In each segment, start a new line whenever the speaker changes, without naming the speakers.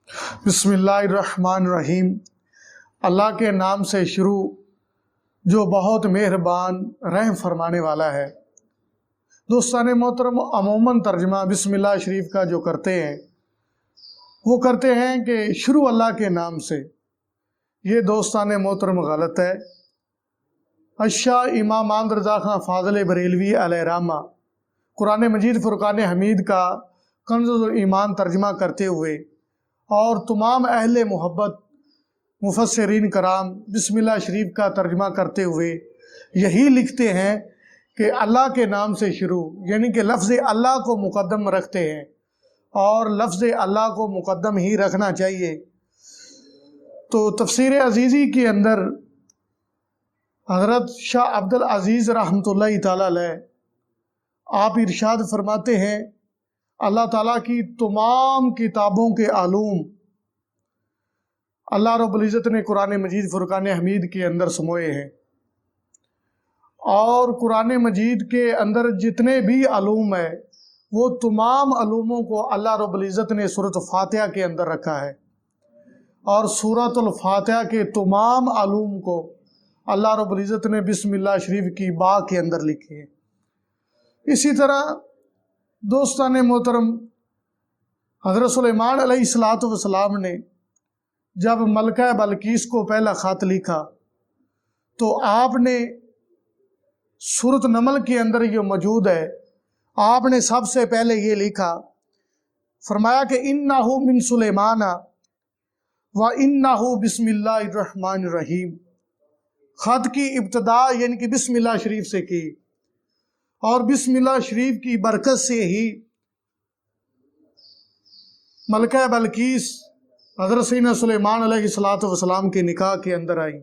बिस्मिल्लाहिर्रहमानिर्रहीम। अल्लाह के नाम से शुरू जो बहुत मेहरबान रहम फरमाने वाला है। दोस्तान मोहतरम, अमूमन तर्जमा बिस्मिल्लाह शरीफ का जो करते हैं वो करते हैं कि शुरू अल्लाह के नाम से। ये दोस्तान मोहतरम गलत है। अशा इमाम आमद रज़ा खां फाज़िल बरेलवी अलैहिर्रहमा कुरान मजीद फ़ुरक़ान हमीद का कंज़ुल ईमान तर्जमा करते हुए और तमाम अहले मोहब्बत मुफस्सिरीन कराम बिस्मिल्लाह शरीफ का तर्जमा करते हुए यही लिखते हैं कि अल्लाह के नाम से शुरू, यानी कि लफ्ज़ अल्लाह को मुक़द्दम रखते हैं और लफ्ज़ अल्लाह को मुक़द्दम ही रखना चाहिए। तो तफसीर अज़ीज़ी के अंदर हज़रत शाह अब्दुल अज़ीज़ रहमतुल्लाहि तआला अलैह आप इरशाद फरमाते हैं, अल्लाह ताला की तमाम किताबों के आलूम अल्लाह रब्बुल इज़्ज़त ने कुरान मजीद फ़ुरक़ान हमीद के अंदर समोए हैं। और कुरान मजीद के अंदर जितने भी आलूम है वो तमाम आलूमों को अल्लाह रब्बुल इज़्ज़त ने सूरत फातिहा के अंदर रखा है और सूरतुल फातिहा के तमाम आलूम को अल्लाह रब्बुल इज़्ज़त ने बिस्मिल्लाह शरीफ की बा के अंदर लिखे हैं। इसी तरह दोस्तान मोहतरम, हज़रत सुलेमान अलैहिस्सलातु वस्सलाम ने जब मलका बल्कीस को पहला ख़त लिखा तो आपने सूरत नमल के अंदर ये मौजूद है, आपने सबसे पहले ये लिखा, फरमाया कि इन्नहु मिन सुलेमाना व इन्नहु बिस्मिल्लाहिर्रहमानिर्रहीम। ख़त की इब्तिदा यानी कि बिस्मिल्लाह शरीफ से की और बिस्मिल्लाह शरीफ की बरकत से ही मलका बल्कीस हज़रत सैयदना सुलेमान अलैहिस्सलातु वस्सलाम के निकाह के अंदर आई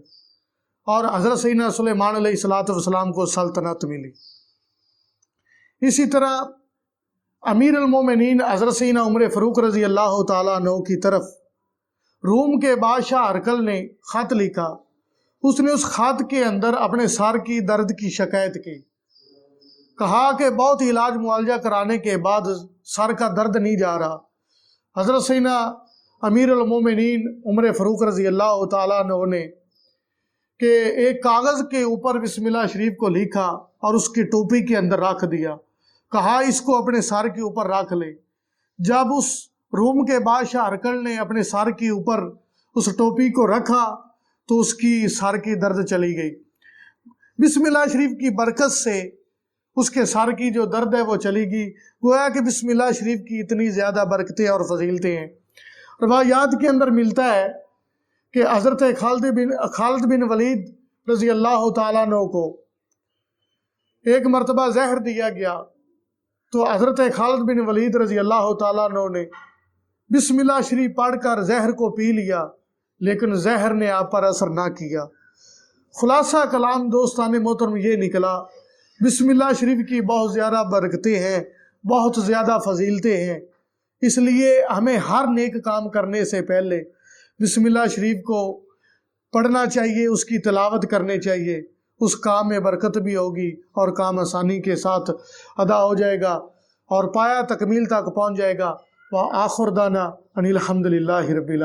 और हज़रत सैयदना सुलेमान अलैहिस्सलातु वस्सलाम को सल्तनत मिली। इसी तरह अमीर अल मोमिनीन हज़रत सैयदना उमर फ़ारूक रज़ी अल्लाह तआला अन्हु की तरफ रूम के बादशाह हरकल ने ख़त लिखा। उसने उस ख़त के अंदर अपने सर की दर्द की शिकायत की, कहा कि बहुत इलाज मुआवजा कराने के बाद सर का दर्द नहीं जा रहा। हज़रत सैयदना अमीर अल मोमिनीन उमर फ़ारूक रज़ी अल्लाह तआला अन्हु ने कि एक कागज़ के ऊपर बिस्मिल्लाह शरीफ को लिखा और उसकी टोपी के अंदर रख दिया, कहा इसको अपने सर के ऊपर रख ले। जब उस रूम के बादशाह हरकल ने अपने सर के ऊपर उस टोपी को रखा तो उसकी सर की दर्द चली गई। बिस्मिल्लाह शरीफ की बरकत से उसके सर की जो दर्द है वो चली गई। गोया कि बिस्मिल्लाह शरीफ की इतनी ज़्यादा बरकतें और फजीलतें हैं। रवायात के अंदर मिलता है कि हज़रत खालिद बिन वलीद रज़ी अल्लाह तआला अन्हु को एक मरतबा जहर दिया गया तो हज़रत खालिद बिन वलीद रज़ी अल्लाह तआला अन्हु ने बिस्मिल्लाह शरीफ पढ़कर जहर को पी लिया, लेकिन जहर ने आप पर असर ना किया। खुलासा कलाम दोस्तान मोहतरम ये निकला, बिस्मिल्लाह शरीफ की बहुत ज़्यादा बरकतें हैं, बहुत ज़्यादा फजीलतें हैं। इसलिए हमें हर नेक काम करने से पहले बिस्मिल्लाह शरीफ को पढ़ना चाहिए, उसकी तिलावत करनी चाहिए। उस काम में बरकत भी होगी और काम आसानी के साथ अदा हो जाएगा और पाया तकमील तक पहुँच जाएगा। व आखिर दाना अनिल हम्दुलिल्लाहि रब्बिल आलमीन।